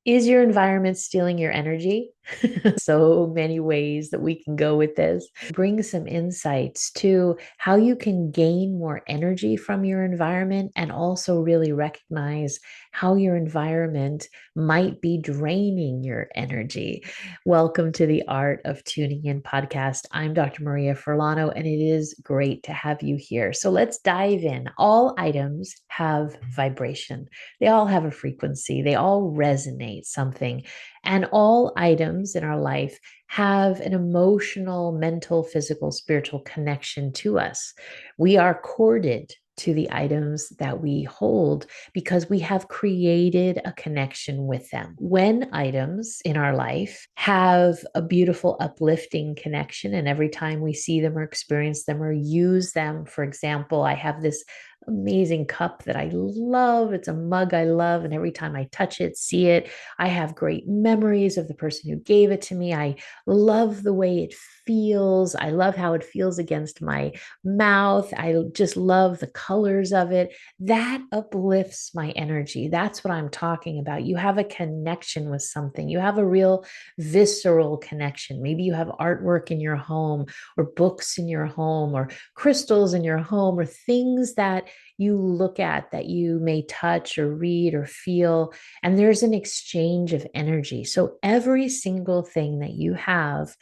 Is your environment stealing your energy? So many ways that we can go with this. Bring some insights to how you can gain more energy from your environment and also really recognize how your environment might be draining your energy. Welcome to the Art of Tuning In podcast. I'm Dr. Maria Furlano, and it is great to have you here. So let's dive in. All items have vibration. They all have a frequency, they all resonate something. And all items in our life have an emotional, mental, physical, spiritual connection to us. We are corded to the items that we hold because we have created a connection with them. When items in our life have a beautiful, uplifting connection, and every time we see them or experience them or use them, for example, I have this amazing cup that I love. It's a mug I love. And every time I touch it, see it, I have great memories of the person who gave it to me. I love the way it feels. I love how it feels against my mouth. I just love the colors of it. That uplifts my energy. That's what I'm talking about. You have a connection with something, you have a real visceral connection. Maybe you have artwork in your home, or books in your home, or crystals in your home, or things that you look at that you may touch or read or feel, and there's an exchange of energy. So every single thing that you have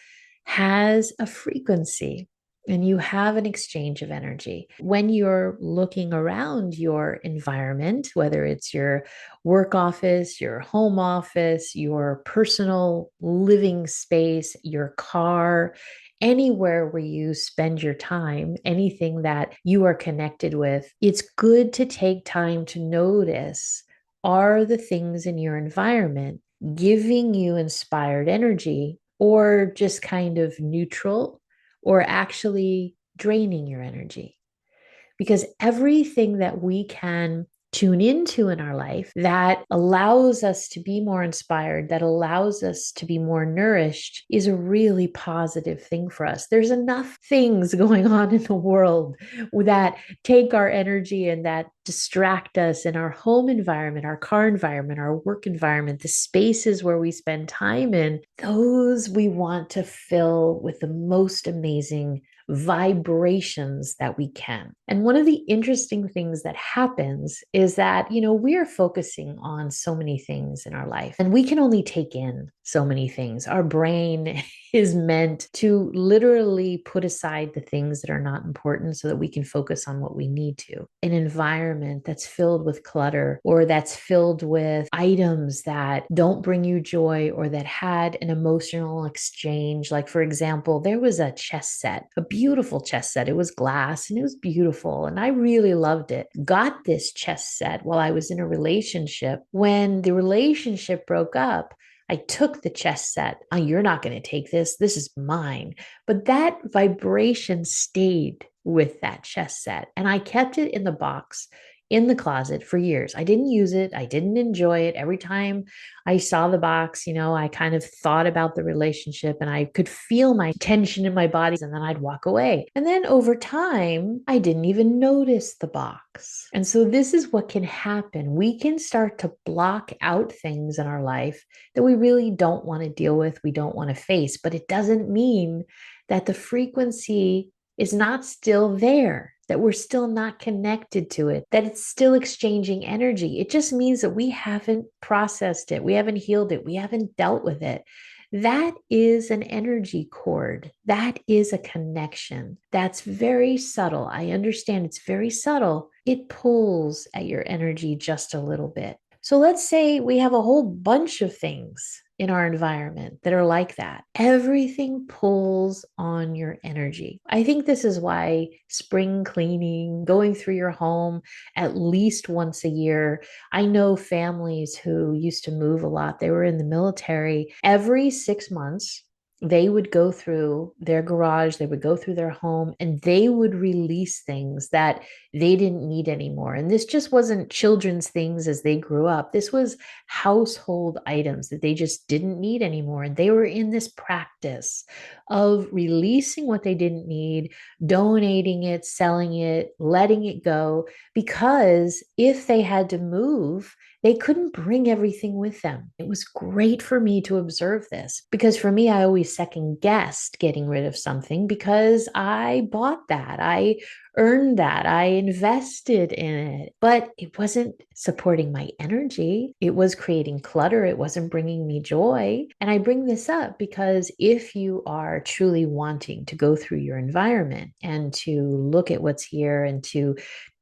has a frequency, and you have an exchange of energy. When you're looking around your environment, whether it's your work office, your home office, your personal living space, your car, anywhere where you spend your time, anything that you are connected with, it's good to take time to notice, are the things in your environment giving you inspired energy, or just kind of neutral, or actually draining your energy? Because everything that we can tune into in our life that allows us to be more inspired, that allows us to be more nourished, is a really positive thing for us. There's enough things going on in the world that take our energy and that distract us in our home environment, our car environment, our work environment, the spaces where we spend time in. Those we want to fill with the most amazing vibrations that we can. And one of the interesting things that happens is that, we are focusing on so many things in our life, and we can only take in so many things. Our brain is meant to literally put aside the things that are not important so that we can focus on what we need to. An environment that's filled with clutter, or that's filled with items that don't bring you joy, or that had an emotional exchange. Like, for example, there was a chess set, a beautiful chess set. It was glass and it was beautiful, and I really loved it. Got this chess set while I was in a relationship. When the relationship broke up, I took the chess set. Oh, you're not going to take this. This is mine. But that vibration stayed with that chess set, and I kept it in the box in the closet for years. I didn't use it. I didn't enjoy it. Every time I saw the box, I kind of thought about the relationship, and I could feel my tension in my body, and then I'd walk away. And then over time, I didn't even notice the box. And so this is what can happen. We can start to block out things in our life that we really don't want to deal with, we don't want to face, but it doesn't mean that the frequency is not still there, that we're still not connected to it, that it's still exchanging energy. It just means that we haven't processed it, we haven't healed it, we haven't dealt with it. That is an energy cord. That is a connection. That's very subtle. I understand it's very subtle. It pulls at your energy just a little bit. So let's say we have a whole bunch of things in our environment that are like that. Everything pulls on your energy. I think this is why spring cleaning, going through your home at least once a year. I know families who used to move a lot. They were in the military. Every 6 months, they would go through their garage, they would go through their home, and they would release things that they didn't need anymore. And this just wasn't children's things as they grew up. This was household items that they just didn't need anymore. And they were in this practice of releasing what they didn't need, donating it, selling it, letting it go, because if they had to move, they couldn't bring everything with them. It was great for me to observe this because for me, I always second guessed getting rid of something because I bought that. I earned that. I invested in it, but it wasn't supporting my energy. It was creating clutter. It wasn't bringing me joy. And I bring this up because if you are truly wanting to go through your environment and to look at what's here and to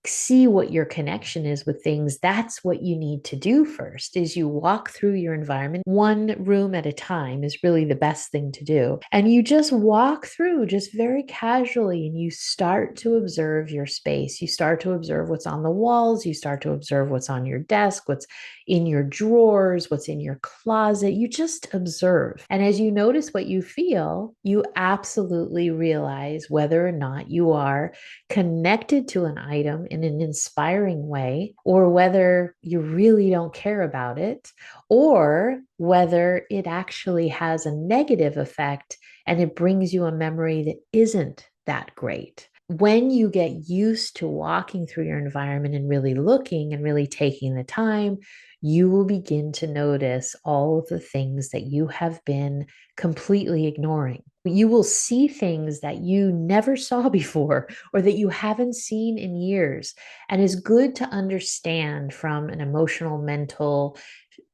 see what your connection is with things, that's what you need to do first is you walk through your environment one room at a time is really the best thing to do, and you just walk through just very casually and you start to observe your space. You start to observe what's on the walls, you start to observe what's on your desk, what's in your drawers, what's in your closet. You just observe, and as you notice what you feel, you absolutely realize whether or not you are connected to an item in an inspiring way, or whether you really don't care about it, or whether it actually has a negative effect and it brings you a memory that isn't that great. When you get used to walking through your environment and really looking and really taking the time, you will begin to notice all of the things that you have been completely ignoring. You will see things that you never saw before or that you haven't seen in years. And it's good to understand from an emotional, mental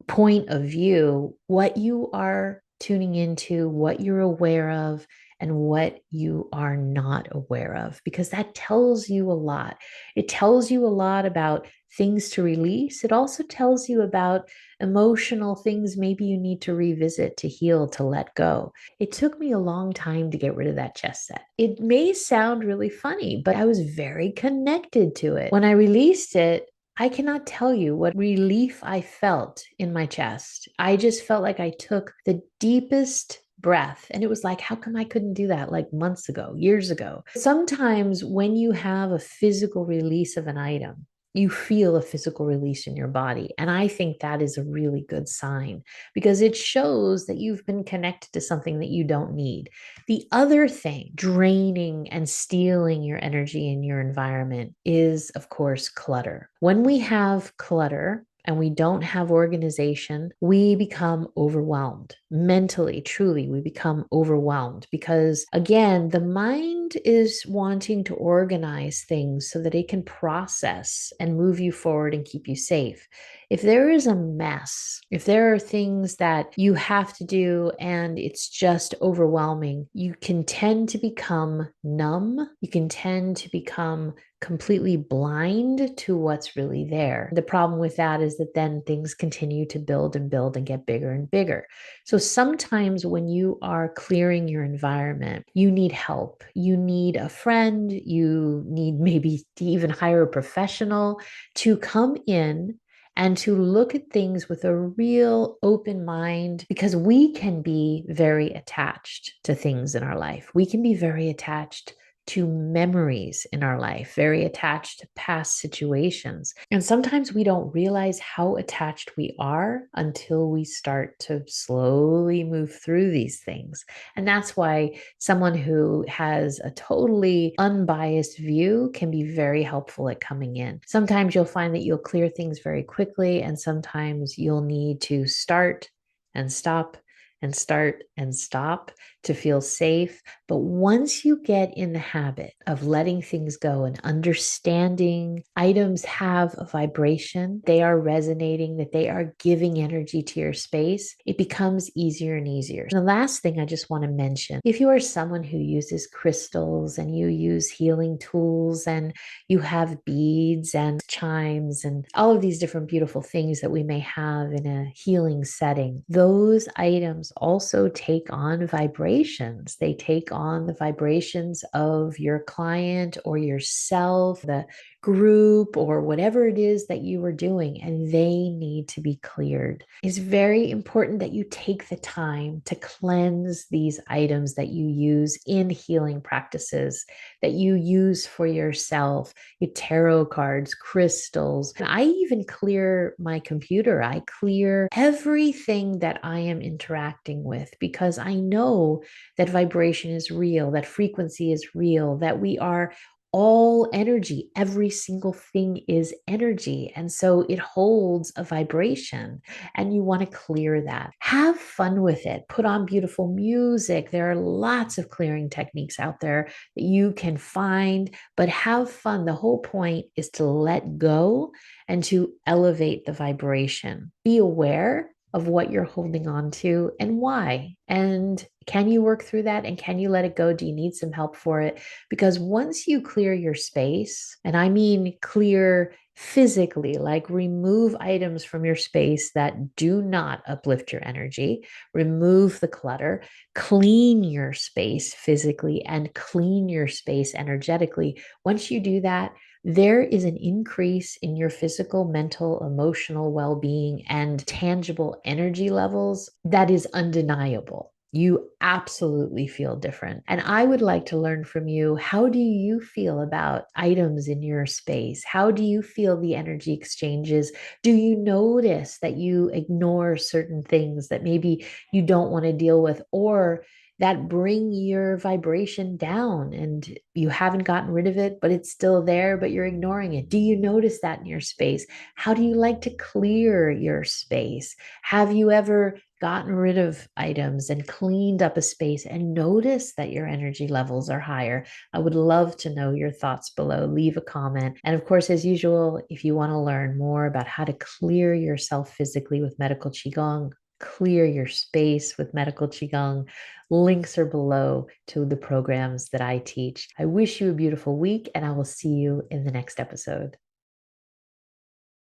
point of view what you are tuning into, what you're aware of, and what you are not aware of, because that tells you a lot. It tells you a lot about things to release. It also tells you about emotional things maybe you need to revisit, to heal, to let go. It took me a long time to get rid of that chess set. It may sound really funny, but I was very connected to it. When I released it, I cannot tell you what relief I felt in my chest. I just felt like I took the deepest breath. And it was like, how come I couldn't do that like months ago, years ago? Sometimes when you have a physical release of an item, you feel a physical release in your body. And I think that is a really good sign because it shows that you've been connected to something that you don't need. The other thing, draining and stealing your energy in your environment, is, of course, clutter. When we have clutter, and we don't have organization, we become overwhelmed. Mentally, truly, we become overwhelmed because, again, the mind is wanting to organize things so that it can process and move you forward and keep you safe. If there is a mess, if there are things that you have to do and it's just overwhelming, you can tend to become numb. You can tend to become completely blind to what's really there. The problem with that is that then things continue to build and build and get bigger and bigger. So sometimes when you are clearing your environment, you need help. You need a friend. You need maybe to even hire a professional to come in and to look at things with a real open mind, because we can be very attached to things in our life. We can be very attached to memories in our life, very attached to past situations. And sometimes we don't realize how attached we are until we start to slowly move through these things. And that's why someone who has a totally unbiased view can be very helpful at coming in. Sometimes you'll find that you'll clear things very quickly, and sometimes you'll need to start and stop and start and stop to feel safe. But once you get in the habit of letting things go and understanding items have a vibration, they are resonating, that they are giving energy to your space, it becomes easier and easier. And the last thing I just want to mention, if you are someone who uses crystals and you use healing tools and you have beads and chimes and all of these different beautiful things that we may have in a healing setting, those items also take on vibrations. They take on the vibrations of your client or yourself, the group or whatever it is that you are doing, and they need to be cleared. It's very important that you take the time to cleanse these items that you use in healing practices, that you use for yourself, your tarot cards, crystals. And I even clear my computer. I clear everything that I am interacting with because I know that vibration is real, that frequency is real, that we are all energy. Every single thing is energy. And so it holds a vibration, and you want to clear that. Have fun with it. Put on beautiful music. There are lots of clearing techniques out there that you can find, but have fun. The whole point is to let go and to elevate the vibration. Be aware of what you're holding on to and why. And can you work through that? And can you let it go? Do you need some help for it? Because once you clear your space, and I mean clear physically, like remove items from your space that do not uplift your energy, remove the clutter, clean your space physically, and clean your space energetically. Once you do that, there is an increase in your physical, mental, emotional well being and tangible energy levels that is undeniable. You absolutely feel different. And I would like to learn from you. How do you feel about items in your space? How do you feel the energy exchanges? Do you notice that you ignore certain things that maybe you don't want to deal with, or that bring your vibration down and you haven't gotten rid of it, but it's still there, but you're ignoring it? Do you notice that in your space? How do you like to clear your space? Have you ever gotten rid of items and cleaned up a space and noticed that your energy levels are higher? I would love to know your thoughts below. Leave a comment. And of course, as usual, if you want to learn more about how to clear yourself physically with medical Qigong, clear your space with medical Qigong, links are below to the programs that I teach. I wish you a beautiful week, and I will see you in the next episode.